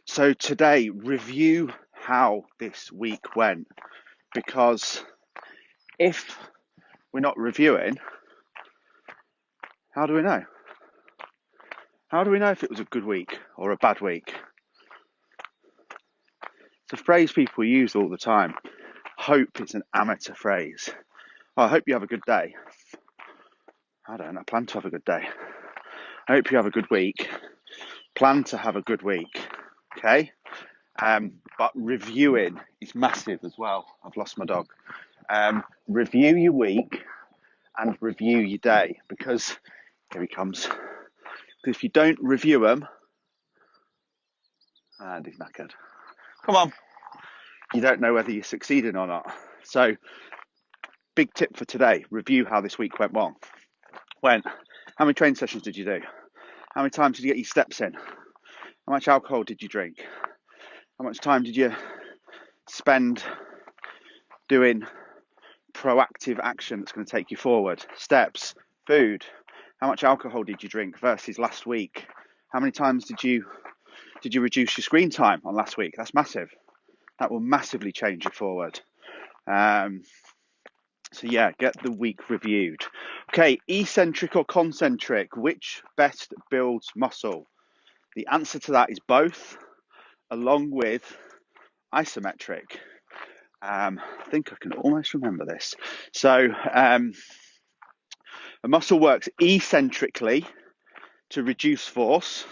So today, review how this week went, because if we're not reviewing, how do we know? How do we know if it was a good week or a bad week? It's a phrase people use all the time. Hope is an amateur phrase. Oh, I hope you have a good day. I plan to have a good day. I hope you have a good week. Plan to have a good week. Okay? But reviewing is massive as well. I've lost my dog. Review your week and review your day, because here he comes. Because if you don't review them, and he's knackered. Come on. You don't know whether you're succeeding or not. So, big tip for today: review how this week went wrong. How many training sessions did you do? How many times did you get your steps in? How much alcohol did you drink? How much time did you spend doing proactive action that's going to take you forward? Steps, food. How much alcohol did you drink versus last week? How many times did you reduce your screen time on last week? That's massive. That will massively change you forward. So yeah, get the week reviewed. Okay, eccentric or concentric, which best builds muscle? The answer to that is both, along with isometric. I think I can almost remember this. So a muscle works eccentrically to reduce force.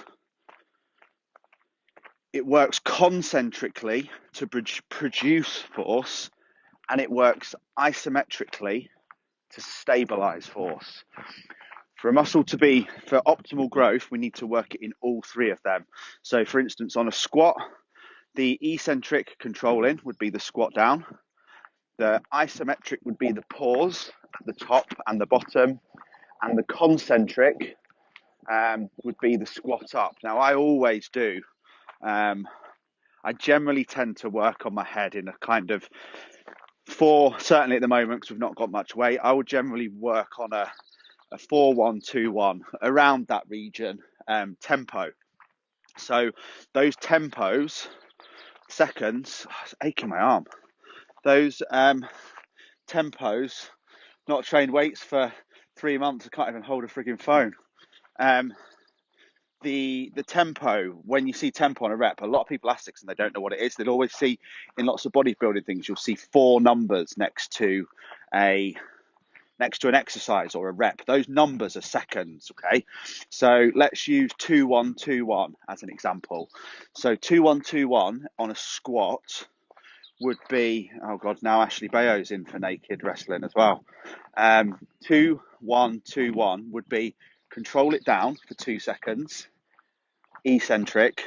It works concentrically to produce force, and it works isometrically to stabilize force. For a muscle to be for optimal growth, we need to work it in all three of them. So for instance, on a squat, the eccentric controlling would be the squat down. The isometric would be the pause at the top and the bottom, and the concentric would be the squat up. Now I always do. I generally tend to work on my head in a kind of certainly at the moment, because we've not got much weight, I would generally work on a 4-1-2-1 around that region tempo. So those tempos, seconds, it's aching my arm. Those tempos, not trained weights for 3 months, I can't even hold a frigging phone. The tempo, when you see tempo on a rep, a lot of people ask this and they don't know what it is. They'll always see in lots of bodybuilding things, you'll see 4 numbers next to an exercise or a rep. Those numbers are seconds, okay? So let's use 2-1-2-1 as an example. So 2-1-2-1 on a squat would be, oh God, now Ashley Bayo's in for naked wrestling as well. 2-1-2-1 would be control it down for 2 seconds, eccentric,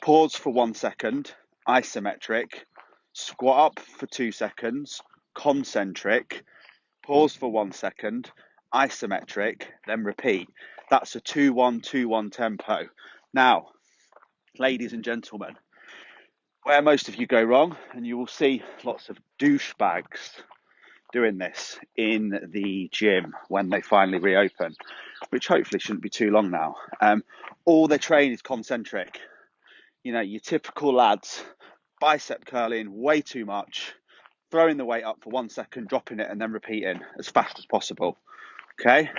pause for 1 second, isometric, squat up for 2 seconds, concentric, pause for 1 second, isometric, then repeat. That's a 2-1-2-1 tempo. Now, ladies and gentlemen, where most of you go wrong, and you will see lots of douchebags doing this in the gym when they finally reopen, which hopefully shouldn't be too long now. All they train is concentric. You know, your typical lads, bicep curling way too much, throwing the weight up for 1 second, dropping it, and then repeating as fast as possible. Okay?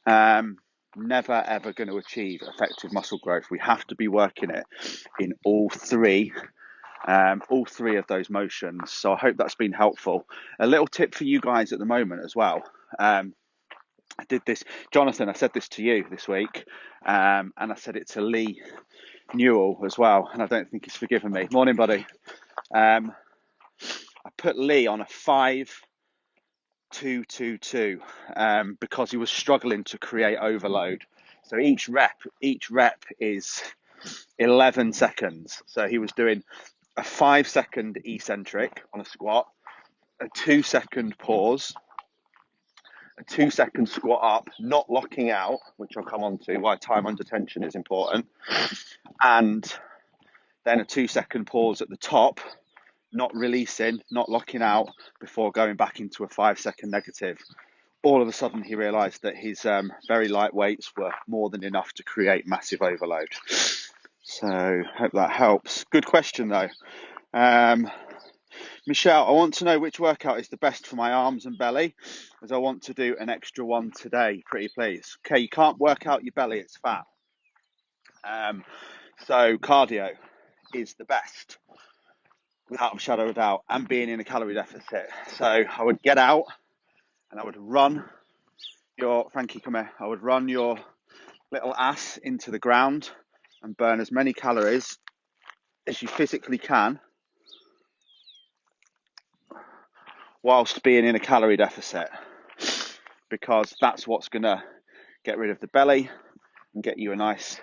Never ever going to achieve effective muscle growth. We have to be working it in all three of those motions. So I hope that's been helpful. A little tip for you guys at the moment as well. I did this, Jonathan, I said this to you this week, and I said it to Lee Newell as well, and I don't think he's forgiven me. Morning, buddy. I put Lee on a 5-2-2-2 because he was struggling to create overload. So each rep is 11 seconds. So he was doing a 5-second eccentric on a squat, a 2-second pause, a 2-second squat up, not locking out, which I'll come on to, why time under tension is important, and then a 2-second pause at the top, not releasing, not locking out, before going back into a 5-second negative. All of a sudden he realised that his very light weights were more than enough to create massive overload. So hope that helps. Good question though. Michelle, I want to know which workout is the best for my arms and belly, as I want to do an extra one today, pretty please. Okay, you can't work out your belly, it's fat. So cardio is the best, without a shadow of a doubt, and being in a calorie deficit. So I would get out and I would run Frankie, come here. I would run your little ass into the ground and burn as many calories as you physically can whilst being in a calorie deficit, because that's what's going to get rid of the belly and get you a nice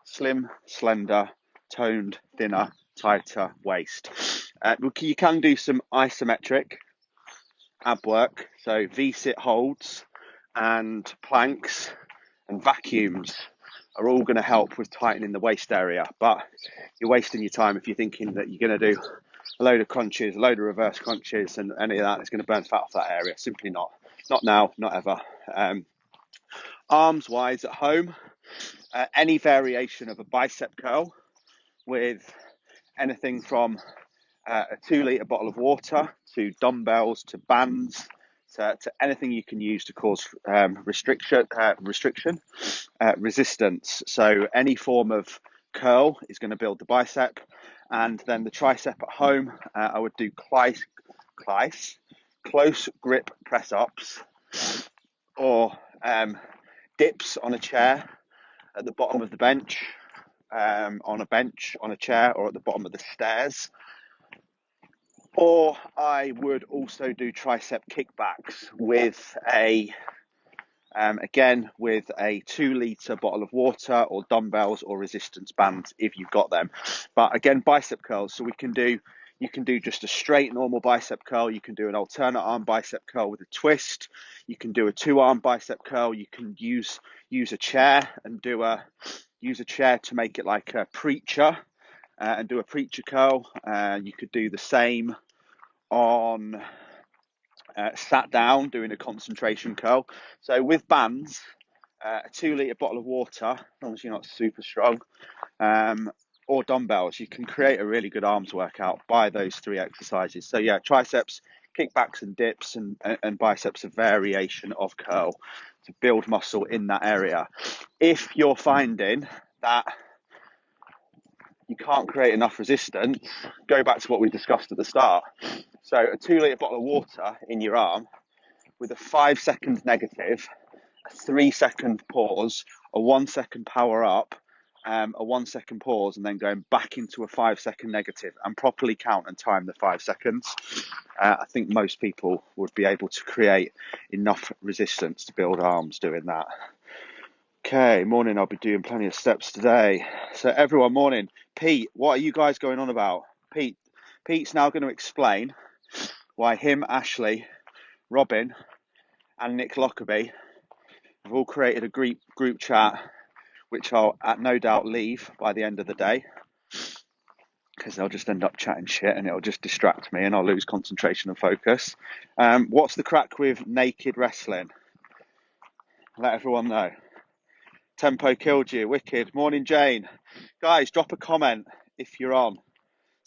slim, slender, toned, thinner, tighter waist. You can do some isometric ab work, so V-sit holds and planks and vacuums are all going to help with tightening the waist area, but you're wasting your time if you're thinking that you're going to do a load of crunches, a load of reverse crunches, and any of that is going to burn fat off that area. Simply not. Not now, not ever. Arms wise at home, any variation of a bicep curl with anything from a 2-litre bottle of water to dumbbells to bands to anything you can use to cause resistance. So any form of curl is going to build the bicep, and then the tricep at home, I would do close grip press ups, or dips on a chair at the bottom of the bench, on a chair, or at the bottom of the stairs. Or I would also do tricep kickbacks with again with a 2-litre bottle of water, or dumbbells or resistance bands if you've got them. But again, bicep curls. So you can do just a straight normal bicep curl. You can do an alternate arm bicep curl with a twist. You can do a 2-arm bicep curl. You can use a chair and use a chair to make it like a preacher, and do a preacher curl. You could do the same on sat down, doing a concentration curl. So with bands, a 2-litre bottle of water, as long as you're not super strong, or dumbbells, you can create a really good arms workout by those 3 exercises. So yeah, triceps, kickbacks and dips, and biceps, a variation of curl to build muscle in that area. If you're finding that you can't create enough resistance, go back to what we discussed at the start. So a 2-litre bottle of water in your arm with a 5-second negative, a 3-second pause, a 1-second power up, a 1-second pause, and then going back into a 5-second negative, and properly count and time the 5 seconds. I think most people would be able to create enough resistance to build arms doing that. Okay, morning, I'll be doing plenty of steps today. So everyone, morning. Pete, what are you guys going on about? Pete's now going to explain why him, Ashley, Robin, and Nick Lockerbie have all created a group chat, which I'll no doubt leave by the end of the day, because they'll just end up chatting shit and it'll just distract me and I'll lose concentration and focus. What's the crack with naked wrestling? Let everyone know. Tempo killed you. Wicked. Morning, Jane. Guys, drop a comment if you're on.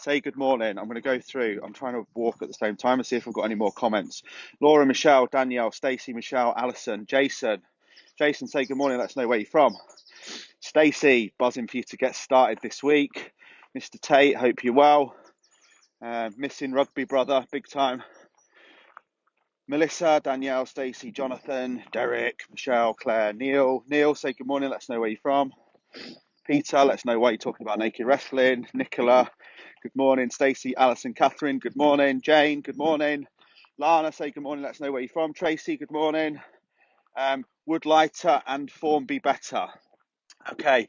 Say good morning. I'm going to go through. I'm trying to walk at the same time and see if I've got any more comments. Laura, Michelle, Danielle, Stacey, Michelle, Alison, Jason. Jason, say good morning. Let us know where you're from. Stacey, buzzing for you to get started this week. Mr. Tate, hope you're well. Missing rugby brother, big time. Melissa, Danielle, Stacey, Jonathan, Derek, Michelle, Claire, Neil. Neil, say good morning. Let us know where you're from. Peter, let us know why you're talking about naked wrestling. Nicola, good morning. Stacey, Alison, Catherine, good morning. Jane, good morning. Lana, say good morning. Let us know where you're from. Tracy, good morning. Would lighter and form be better? Okay,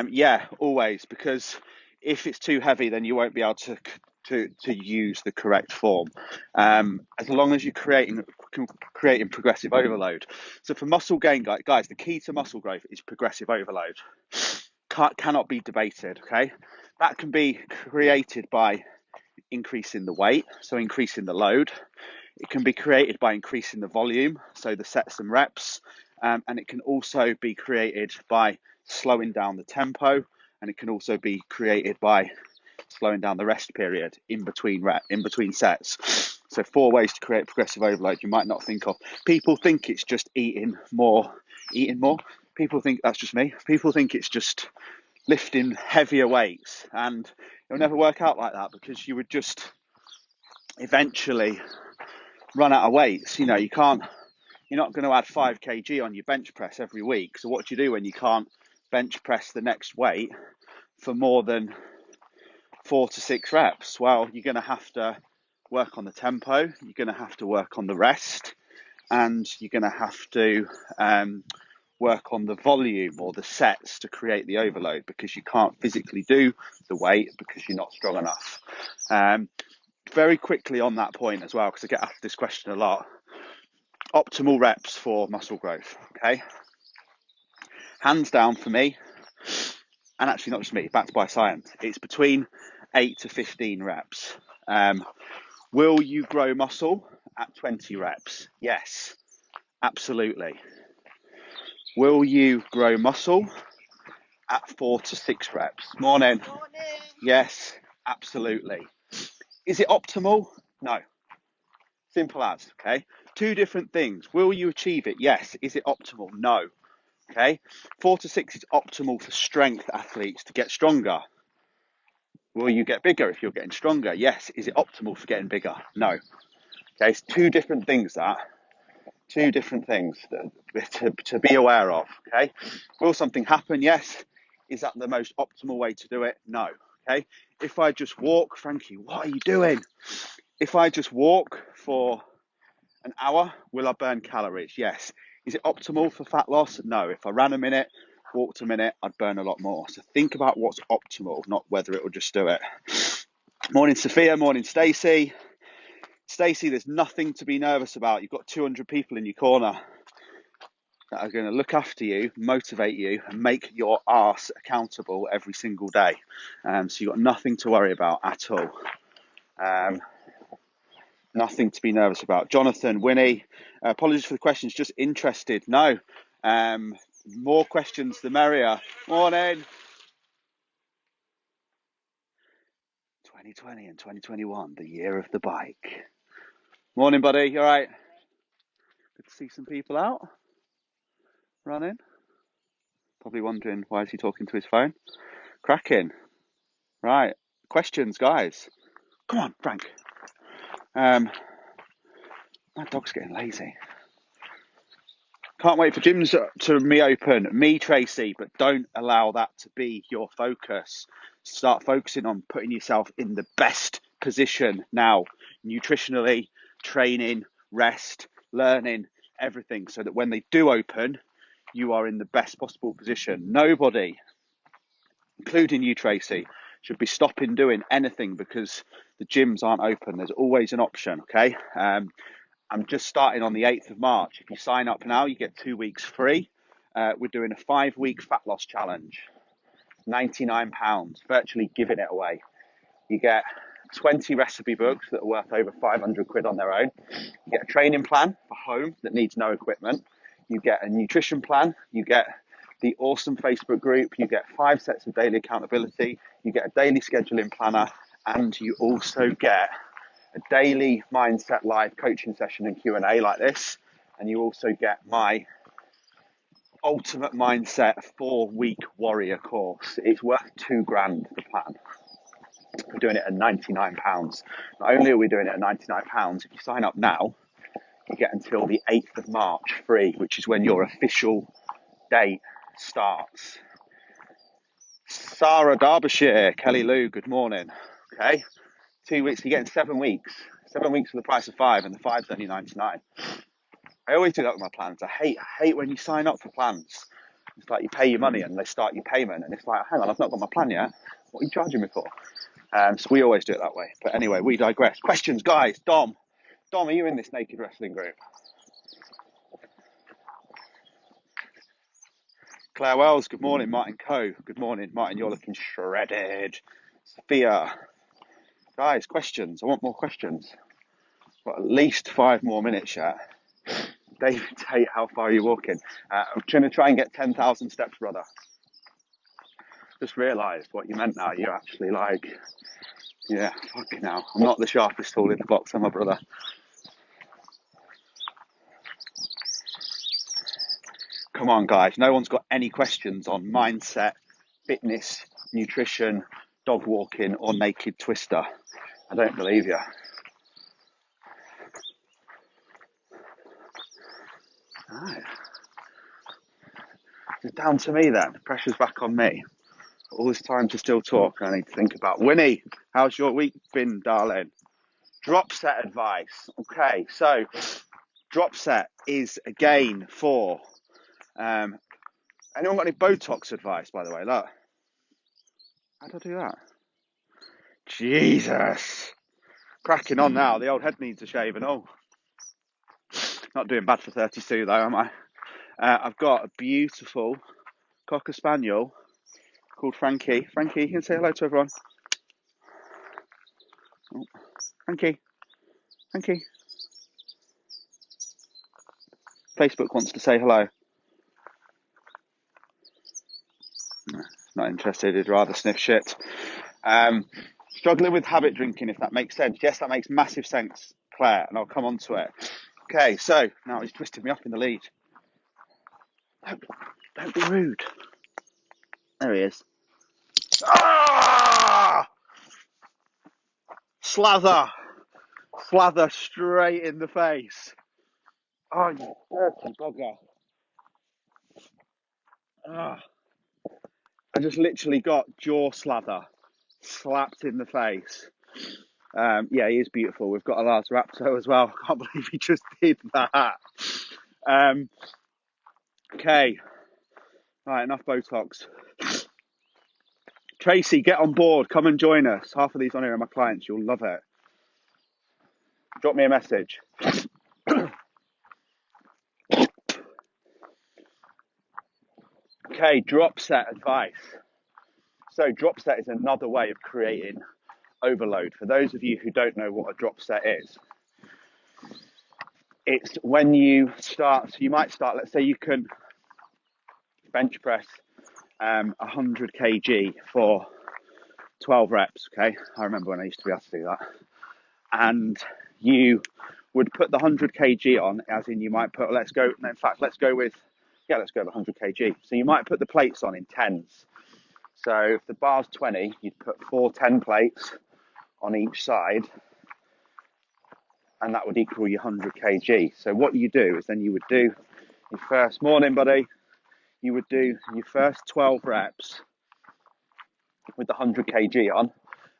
yeah, always, because if it's too heavy, then you won't be able to use the correct form. As long as you're creating progressive overload. So for muscle gain, guys, the key to muscle growth is progressive overload. Cannot be debated. Okay, that can be created by increasing the weight, so increasing the load. It can be created by increasing the volume, so the sets and reps, and it can also be created by slowing down the tempo and it can also be created by slowing down the rest period in between sets. So 4 ways to create progressive overload you might not think of. People think it's just eating more. People think that's just me. People think it's just lifting heavier weights, and it'll never work out like that, because you would just eventually run out of weights. You're not going to add 5 kg on your bench press every week. So what do you do when you can't bench press the next weight for more than 4 to 6 reps? Well, you're going to have to work on the tempo, you're going to have to work on the rest, and you're going to have to work on the volume or the sets to create the overload, because you can't physically do the weight because you're not strong enough. Very quickly on that point as well, because I get asked this question a lot. Optimal reps for muscle growth, okay? Hands down for me, and actually not just me, backed by science, it's between 8 to 15 reps. Will you grow muscle at 20 reps? Yes, absolutely. Will you grow muscle at 4 to 6 reps? Morning. Yes, absolutely. Is it optimal? No. Simple as, okay? 2 different things. Will you achieve it? Yes. Is it optimal? No. Okay? 4 to 6 is optimal for strength athletes to get stronger. Will you get bigger if you're getting stronger? Yes. Is it optimal for getting bigger? No. Okay, it's 2 different things that. 2 different things to be aware of, okay? Will something happen? Yes. Is that the most optimal way to do it? No, okay? If I just walk, Frankie, what are you doing? If I just walk for an hour, will I burn calories? Yes. Is it optimal for fat loss? No. If I ran a minute, walked a minute, I'd burn a lot more. So think about what's optimal, not whether it will just do it. Morning, Sophia. Morning, Stacey. Stacey, there's nothing to be nervous about. You've got 200 people in your corner that are going to look after you, motivate you, and make your arse accountable every single day. So you've got nothing to worry about at all. Nothing to be nervous about. Jonathan, Winnie, apologies for the questions, just interested. No, more questions the merrier. Morning. 2020 and 2021, the year of the bike. Morning, buddy. You all right? Good to see some people out running. Probably wondering, why is he talking to his phone? Cracking. Right. Questions, guys. Come on, Frank. My dog's getting lazy. Can't wait for gyms to reopen. Me, Tracy, but don't allow that to be your focus. Start focusing on putting yourself in the best position now, nutritionally, training, rest, learning, everything, so that when they do open, you are in the best possible position. Nobody, including you, Tracy, should be stopping doing anything because the gyms aren't open. There's always an option, okay? I'm just starting on the 8th of March. If you sign up now, you get 2 weeks free. We're doing a 5-week fat loss challenge. £99, virtually giving it away. You get 20 recipe books that are worth over 500 quid on their own. You get a training plan for home that needs no equipment. You get a nutrition plan. You get the awesome Facebook group. You get 5 sets of daily accountability. You get a daily scheduling planner. And you also get a daily mindset live coaching session and Q&A like this. And you also get my ultimate mindset 4-week warrior course. It's worth £2,000, the plan. We're doing it at £99. Not only are we doing it at £99, if you sign up now, you get until the 8th of March free, which is when your official date starts. Sarah, Derbyshire. Kelly Lou, good morning. Okay, 2 weeks, you're getting 7 weeks. 7 weeks for the price of 5, and the 5's only 99. I always do that with my plans. I hate when you sign up for plans. It's like you pay your money and they start your payment, and it's like, hang on, I've not got my plan yet. What are you charging me for? So we always do it that way. But anyway, we digress. Questions, guys. Dom, are you in this naked wrestling group? Claire Wells, good morning. Martin Coe, good morning. Martin, you're looking shredded. Sophia, guys, questions. I want more questions. Got at least 5 more minutes yet. David Tate, how far are you walking? I'm going to try and get 10,000 steps, brother. Just realised what you meant now. You're actually like, yeah, fucking hell. I'm not the sharpest tool in the box, I'm my brother. Come on, guys. No one's got any questions on mindset, fitness, nutrition, dog walking, or naked twister. I don't believe you. All right. It's down to me then. The pressure's back on me. All this time to still talk, I need to think about. Winnie, how's your week been, darling? Drop set advice. Okay, so drop set is again for anyone got any Botox advice, by the way? Look, how do I do that? Jesus, cracking on now. The old head needs a shave and all. Not doing bad for 32 though, am I? I've got a beautiful Cocker Spaniel called Frankie. Frankie, you can say hello to everyone. Oh, Frankie. Frankie. Facebook wants to say hello. No, not interested. He'd rather sniff shit. Struggling with habit drinking, if that makes sense. Yes, that makes massive sense, Claire, and I'll come on to it. Okay, so now he's twisted me off in the lead. Don't be rude. There he is. Ah! Slather straight in the face. Oh, you dirty bugger. Ah. I just literally got jaw slather slapped in the face. Yeah, he is beautiful. We've got a Lars Raptor as well. I can't believe he just did that. Okay. Right, enough Botox. Tracy, get on board. Come and join us. Half of these on here are my clients. You'll love it. Drop me a message. Okay, drop set advice. So drop set is another way of creating overload. For those of you who don't know what a drop set is, it's when you start, so you might start, let's say you can bench press 100 kg for 12 reps, okay? I remember when I used to be able to do that. And you would put the 100 kg on, as in you might put, let's go with 100 kg. So you might put the plates on in tens. So if the bar's 20, you'd put 4 10 plates on each side, and that would equal your 100 kg. So what you do is then you would do your first, morning buddy, you would do your first 12 reps with the 100 kg on,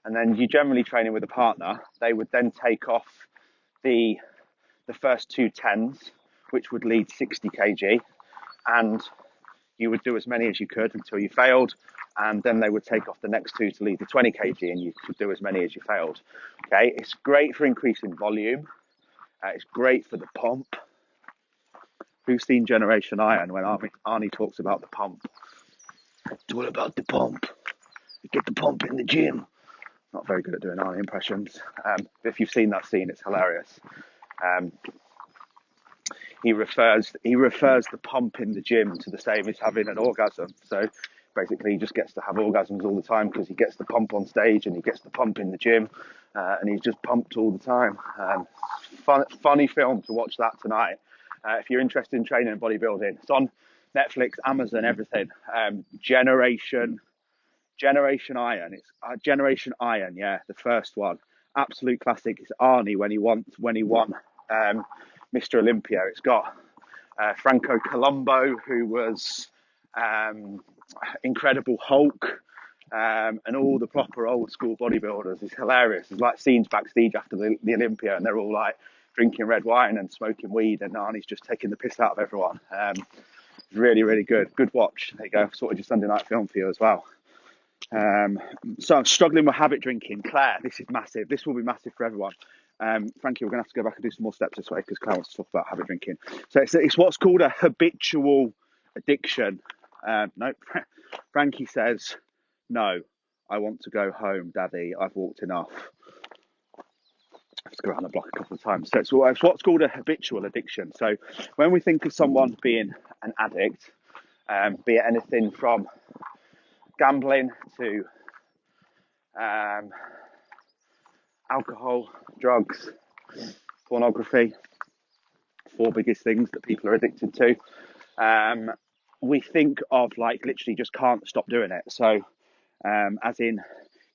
and then you're generally training with a partner. They would then take off the first 2 tens, which would lead 60 kg, and you would do as many as you could until you failed, and then they would take off the next 2 to lead the 20 kg, and you could do as many as you failed. Okay, it's great for increasing volume. It's great for the pump. Who's seen Generation Iron when Arnie talks about the pump? It's all about the pump. You get the pump in the gym. Not very good at doing Arnie impressions. But if you've seen that scene, it's hilarious. He refers the pump in the gym to the same as having an orgasm. So basically, he just gets to have orgasms all the time because he gets the pump on stage and he gets the pump in the gym, and he's just pumped all the time. Funny film to watch that tonight. If you're interested in training and bodybuilding, it's on Netflix, Amazon, everything. Generation Iron. It's Generation Iron. Yeah, the first one, absolute classic. It's Arnie when he won Mr. Olympia. It's got Franco Colombo, who was Incredible Hulk, and all the proper old school bodybuilders. It's hilarious. It's like scenes backstage after the Olympia, and they're all like drinking red wine and smoking weed, and Arnie's just taking the piss out of everyone. Really, really good. Good watch. There you go. Sorted your Sunday night film for you as well. So I'm struggling with habit drinking. Claire, this is massive. This will be massive for everyone. Frankie, we're going to have to go back and do some more steps this way because Claire wants to talk about habit drinking. So it's what's called a habitual addiction. No, Frankie says, no, I want to go home, Daddy. I've walked enough. I have to go around the block a couple of times. So it's what's called a habitual addiction. So when we think of someone being an addict, be it anything from gambling to alcohol, drugs, pornography, 4 biggest things that people are addicted to. We think of like literally just can't stop doing it. So as in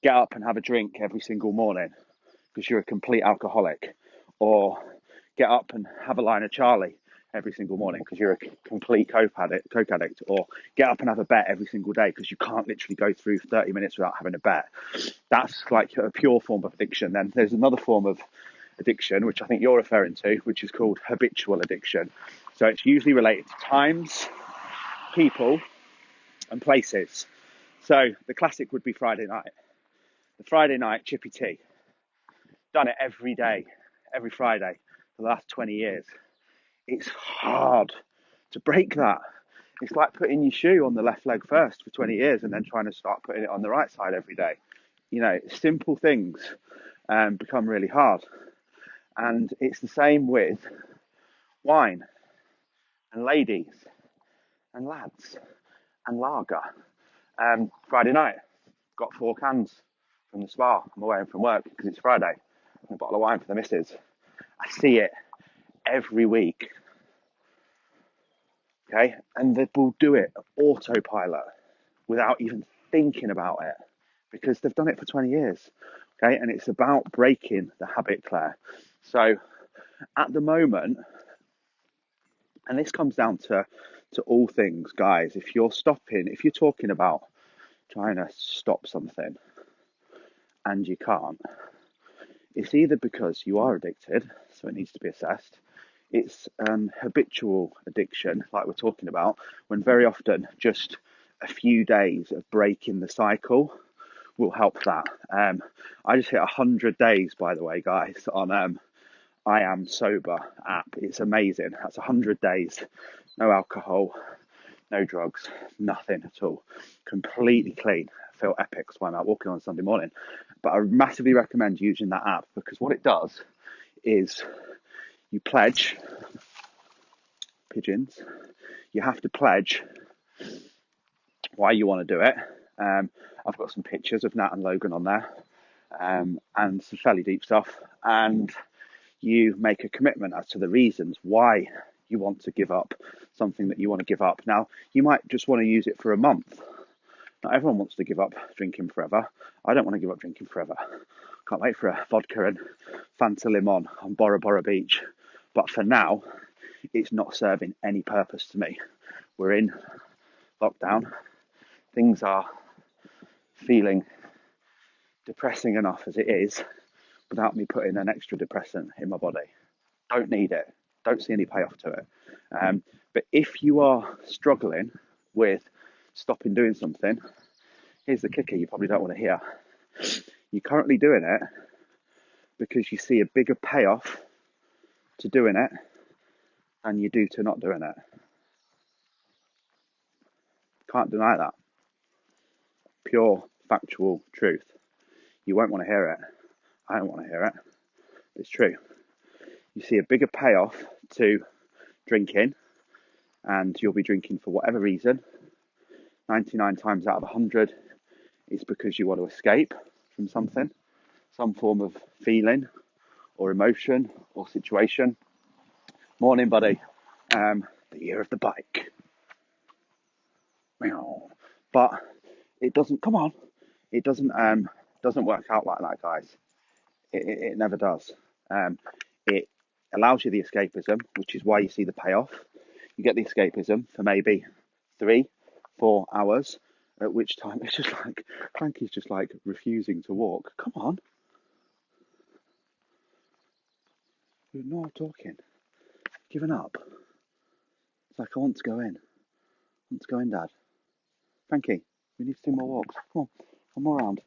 get up and have a drink every single morning because you're a complete alcoholic, or get up and have a line of Charlie every single morning because you're a complete coke addict, or get up and have a bet every single day because you can't literally go through 30 minutes without having a bet. That's like a pure form of addiction. Then there's another form of addiction, which I think you're referring to, which is called habitual addiction. So it's usually related to times, people, and places. So the classic would be Friday night. The Friday night chippy tea. Done it every day, every Friday for the last 20 years. It's hard to break that. It's like putting your shoe on the left leg first for 20 years and then trying to start putting it on the right side every day. You know, simple things become really hard. And it's the same with wine and ladies and lads and lager. Friday night, got 4 cans from the spa. I'm away from work because it's Friday. And a bottle of wine for the missus. I see it every week. Okay, and they will do it autopilot without even thinking about it because they've done it for 20 years. Okay, and it's about breaking the habit, Claire. So at the moment, and this comes down to all things, guys, if you're talking about trying to stop something and you can't, it's either because you are addicted, so it needs to be assessed. It's habitual addiction, like we're talking about, when very often just a few days of breaking the cycle will help that. I just hit 100 days, by the way, guys, on I Am Sober app. It's amazing. That's 100 days, no alcohol, no drugs, nothing at all. Completely clean. I feel epic. That's why I'm out walking on Sunday morning. But I massively recommend using that app because what it does is you pledge, pigeons, you have to pledge why you want to do it. I've got some pictures of Nat and Logan on there and some fairly deep stuff. And you make a commitment as to the reasons why you want to give up something that you want to give up. Now, you might just want to use it for a month. Not everyone wants to give up drinking forever. I don't want to give up drinking forever. Can't wait for a vodka and Fanta Limon on Bora Bora Beach. But for now, it's not serving any purpose to me. We're in lockdown. Things are feeling depressing enough as it is without me putting an extra depressant in my body. Don't need it. Don't see any payoff to it. But if you are struggling with stopping doing something, here's the kicker you probably don't want to hear. You're currently doing it because you see a bigger payoff to doing it than you do to not doing it. Can't deny that. Pure factual truth. You won't want to hear it. I don't want to hear it. It's true. You see a bigger payoff to drinking, and you'll be drinking for whatever reason. 99 times out of 100, it's because you want to escape from something, some form of feeling or emotion or situation. Morning, buddy. The year of the bike. But it doesn't. Come on. It doesn't work out like that, guys. It never does. It allows you the escapism, which is why you see the payoff. You get the escapism for maybe 3-4 hours, at which time it's just like Frankie's just like refusing to walk. Come on. You're not talking. Giving up. It's like, I want to go in. I want to go in, Dad. Frankie, we need to do more walks. Come on, one more round.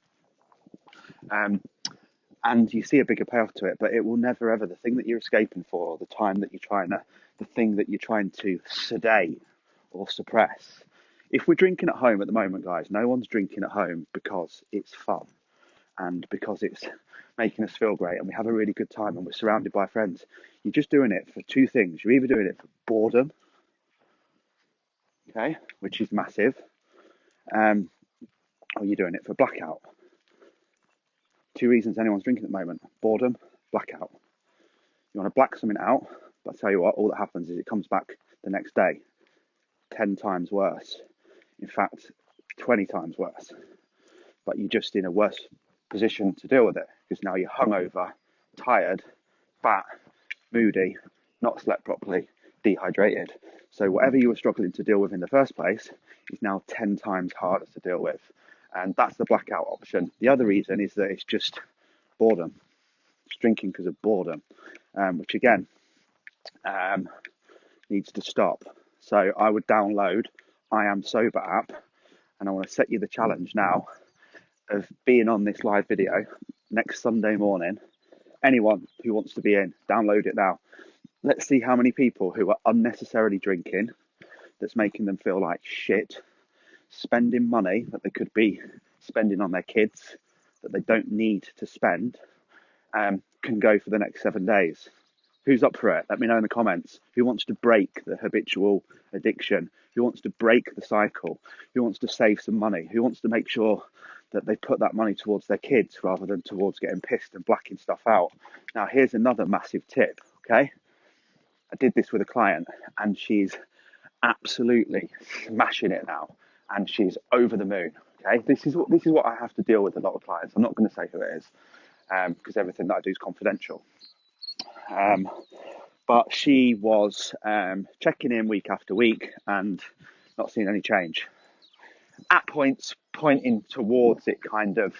And you see a bigger payoff to it, but it will never ever, the thing that you're escaping for, or the time that you're trying to, the thing that you're trying to sedate or suppress. If we're drinking at home at the moment, guys, no one's drinking at home because it's fun and because it's making us feel great and we have a really good time and we're surrounded by friends. You're just doing it for 2 things. You're either doing it for boredom, okay, which is massive, or you're doing it for blackout. 2 reasons anyone's drinking at the moment: boredom, blackout. You want to black something out, but I tell you what, all that happens is it comes back the next day 10 times worse. In fact, 20 times worse. But you're just in a worse position to deal with it because now you're hungover, tired, fat, moody, not slept properly, dehydrated. So whatever you were struggling to deal with in the first place is now 10 times harder to deal with. And that's the blackout option. The other reason is that it's just boredom. It's drinking because of boredom, which again needs to stop. So I would download I Am Sober app, and I want to set you the challenge now of being on this live video next Sunday morning. Anyone who wants to be in, download it now. Let's see how many people who are unnecessarily drinking, that's making them feel like shit, spending money that they could be spending on their kids that they don't need to spend, can go for the next 7 days. Who's up for it? Let me know in the comments. Who wants to break the habitual addiction? Who wants to break the cycle? Who wants to save some money? Who wants to make sure that they put that money towards their kids rather than towards getting pissed and blacking stuff out? Now, here's another massive tip, okay? I did this with a client and she's absolutely smashing it now and she's over the moon, okay? This is what I have to deal with a lot of clients. I'm not going to say who it is because everything that I do is confidential. But she was checking in week after week and not seeing any change. At points pointing towards it kind of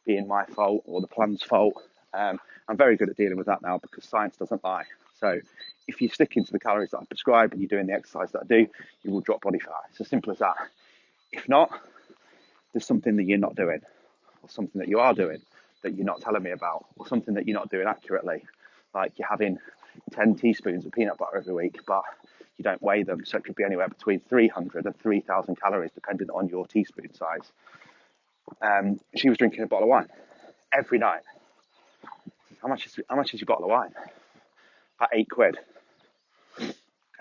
being my fault or the plan's fault. I'm very good at dealing with that now because science doesn't lie. So if you stick into the calories that I prescribe and you're doing the exercise that I do, you will drop body fat. It's as simple as that. If not, there's something that you're not doing, or something that you are doing that you're not telling me about, or something that you're not doing accurately. Like you're having 10 teaspoons of peanut butter every week, but you don't weigh them. So it could be anywhere between 300 and 3,000 calories, depending on your teaspoon size. She was drinking a bottle of wine every night. How much is your bottle of wine? About £8.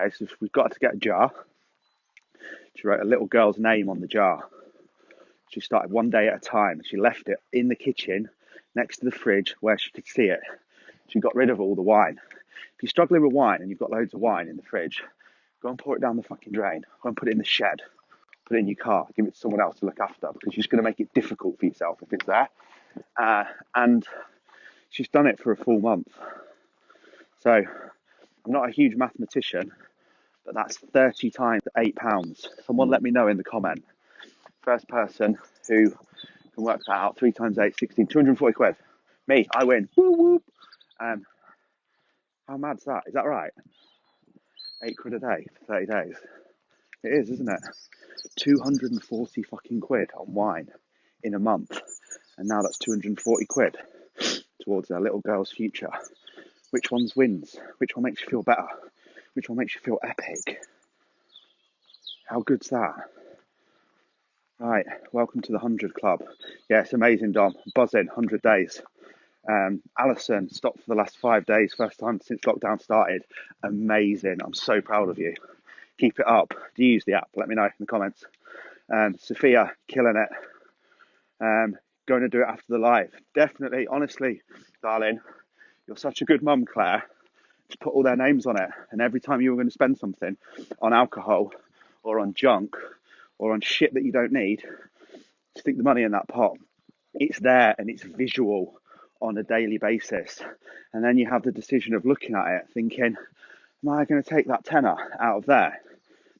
Okay, so we've got to get a jar. She wrote a little girl's name on the jar. She started one day at a time. She left it in the kitchen next to the fridge where she could see it. She got rid of all the wine. If you're struggling with wine and you've got loads of wine in the fridge, go and pour it down the fucking drain. Go and put it in the shed. Put it in your car. Give it to someone else to look after because you're just going to make it difficult for yourself if it's there. And she's done it for a full month. So I'm not a huge mathematician, but that's 30 times £8. Someone let me know in the comment. First person who can work that out, 3 times 8, 16, 240 quid. Me, I win. Woo whoop. How mad's that? Is that right? £8 a day for 30 days. It is, isn't it? 240 fucking quid on wine in a month. And now that's 240 quid towards their little girl's future. Which one wins? Which one makes you feel better? Which one makes you feel epic? How good's that? Right, welcome to the 100 Club. Yeah, it's amazing, Dom. Buzzing, 100 days. Alison stopped for the last 5 days, first time since lockdown started. Amazing. I'm so proud of you. Keep it up. Do you use the app? Let me know in the comments. Sophia, killing it. Going to do it after the live. Definitely, honestly, darling, you're such a good mum, Claire, to put all their names on it. And every time you were going to spend something on alcohol or on junk or on shit that you don't need, stick the money in that pot. It's there and it's visual on a daily basis. And then you have the decision of looking at it, thinking, am I going to take that tenner out of there,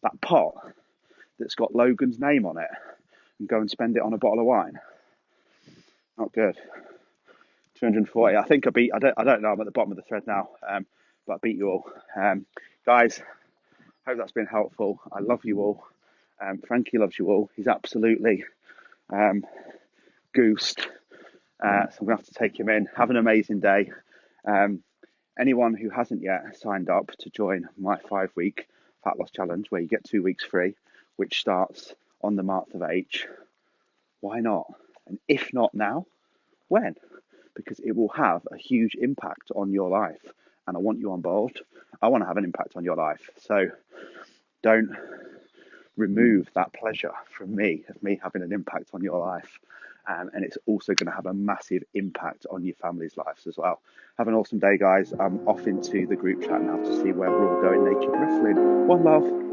that pot that's got Logan's name on it, and go and spend it on a bottle of wine? Not good. 240. I think I don't know. I'm at the bottom of the thread now, but I beat you all. Guys, hope that's been helpful. I love you all. Frankie loves you all. He's absolutely goosed. So I'm going to have to take him in. Have an amazing day. Anyone who hasn't yet signed up to join my 5-week fat loss challenge, where you get 2 weeks free, which starts on the month of H, why not? And if not now, when? Because it will have a huge impact on your life. And I want you on board. I want to have an impact on your life. So don't remove that pleasure from me, of me having an impact on your life. And it's also going to have a massive impact on your family's lives as well. Have an awesome day, guys. I'm off into the group chat now to see where we're all going naked wrestling. One love.